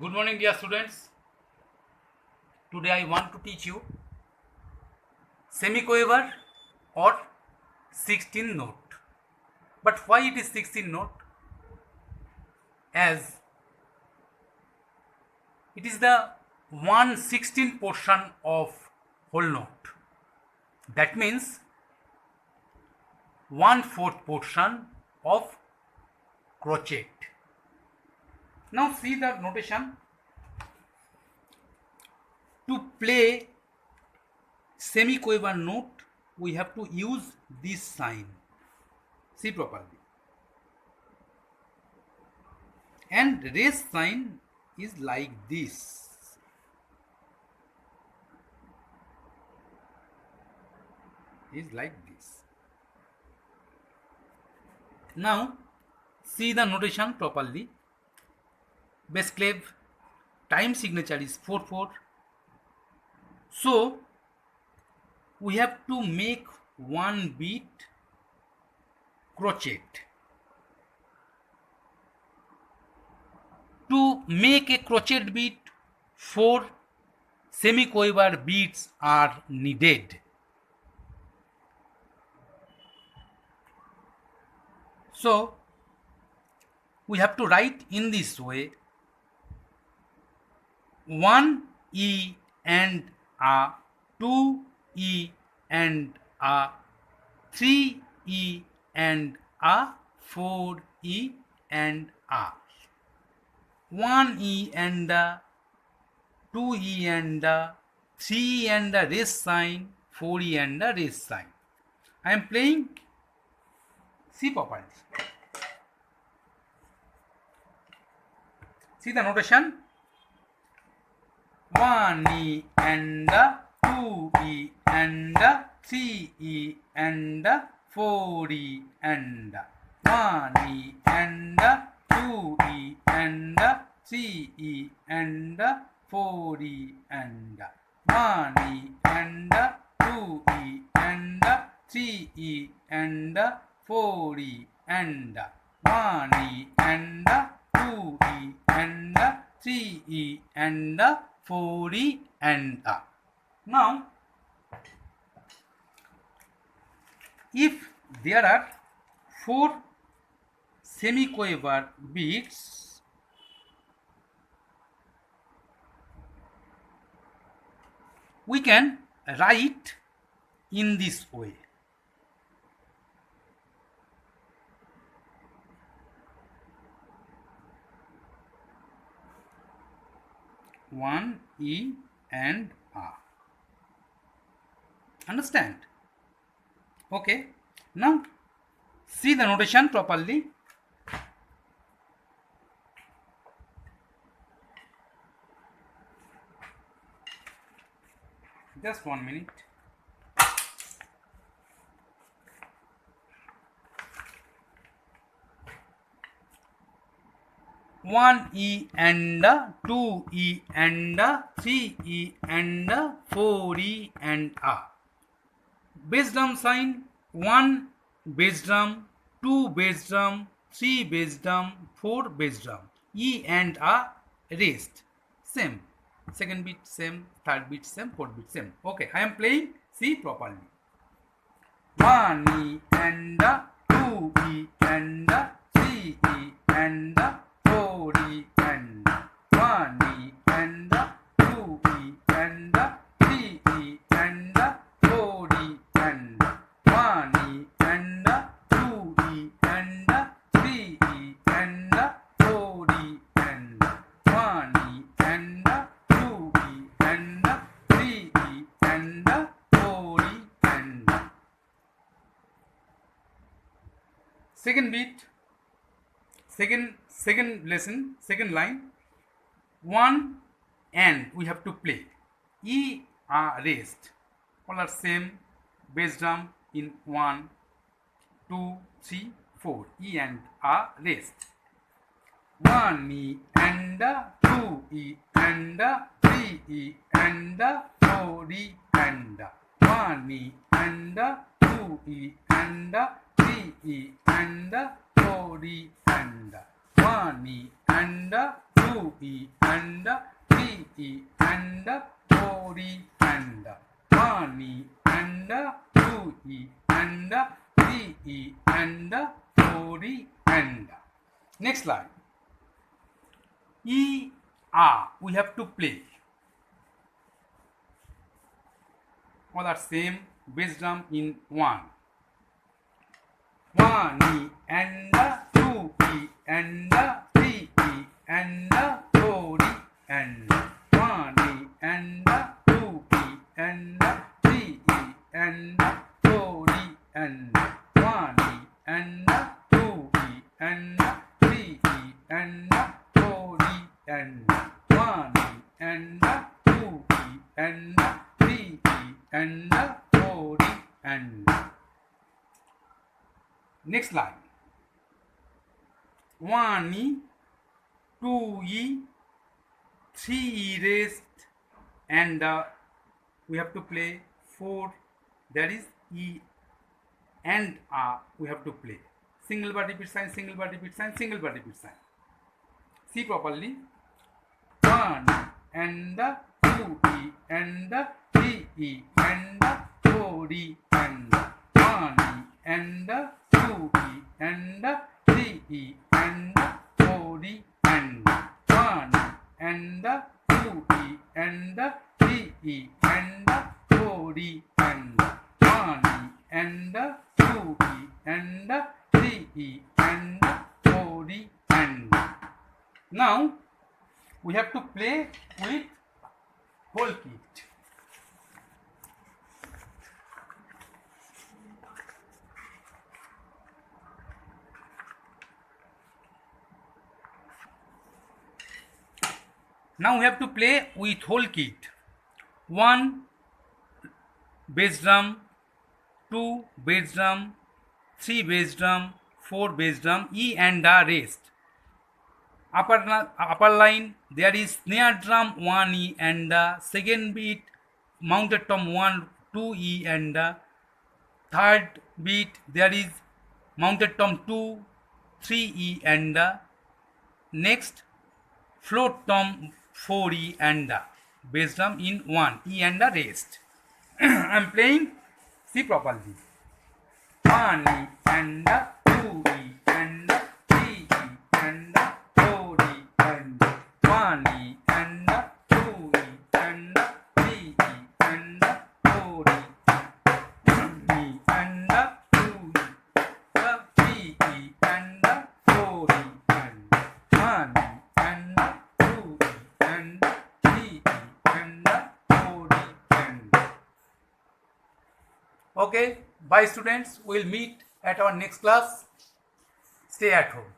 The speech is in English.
Good morning, dear students. Today I want to teach you semiquaver or 16 note. But why it is 16 note? As it is the 1/16 portion of whole note. That means 1/4 portion of crochet. Now see the notation. To play semiquaver note, we have to use this sign. See properly. And raise sign is like this. Now see the notation properly. Bass clave time signature is 4/4. So we have to make one beat crochet. To make a crochet beat, 4 semiquaver beats are needed. So we have to write in this way: 1 E and A, 2 E and A, 3 E and A, 4 E and A. 1 E and A, 2 E and A, 3 E and A raise sign, 4 E and A raise sign. I am playing. See properly. See the notation. 1 E and A, 2 E and A, 3 E and A, 4 E and A. 1 E and A, 2 E and A, 3 E and A, 4 E and A. 1 E and A, 2 E and A, 3 E and A, 4 E and A. 1 E and A, 2 E and A, 3 E and A, 4 E and A. Now, if there are 4 semiquaver beats, we can write in this way. One E and A. Understand? Okay. Now see the notation properly. Just 1 minute. One E and A, 2 E and A, 3 E and A, 4 E and A. Bass drum sign: 1 bass drum, 2 bass drum, 3 bass drum, 4 bass drum. E and A raised. Same. Second beat same, third beat same, fourth beat same. Okay, I am playing. See properly. 1 E and A, 2 E and A, 3 E and A, 4 E and A. 1 E and A, 2 E and A, 3 E and A, 4 E and A. 1 E and A, 2 E and A, 3 E and A, 4 E and A. 1 E and A, 2 E and A, 3 E and A, 4 E and A. Second beat, second lesson, second line. 1 and we have to play. E are raised. All are same. Bass drum in 1, 2, 3, 4. E and A raised. 1 E and A, 2 E and A, 3 E and A, 4 E and A. 1 E and A, 2 E and A, 3 E and A, 4 E and A. 1 E and A, 2 2E and 3E and 4E and 1E and 2E and 3E and 4E and. Next line. E, A, we have to play. All are same bass drum in 1. 1E and 2E and 3E and 4E and 1E and 2E and 3E and 4E and 1E and 2E and 3E and 4E and 1E and 2E and 3E and 4E and. Next line. 1E, 2E, 3E raised and we have to play 4, that is E and A we have to play. Single bar repeat sign, single bar repeat sign, single bar repeat sign. See properly. 1 and 2E and 3E and 4E and 1E and 2E and 3E and 4E and 1 and 2E and 3E and 4E and 1E and 2E and 3E and 4E and. Now we have to play with whole kit. Now we have to play with whole kit. 1 bass drum, 2 bass drum, 3 bass drum, 4 bass drum, E and A raised. Upper line there is snare drum 1E and second beat mounted tom 1 2E and third beat there is mounted tom 2 3E and next float tom 4E and bass drum in 1 E and raised. I am playing. See properly. 1E and 2E and 3E and 4E and 1E and 2E and 3E and 4E. 1E and 2E, 3E and 4E and 1E and 2E and 3E and 4E and. Okay, bye students. We'll meet at our next class. Stay at home.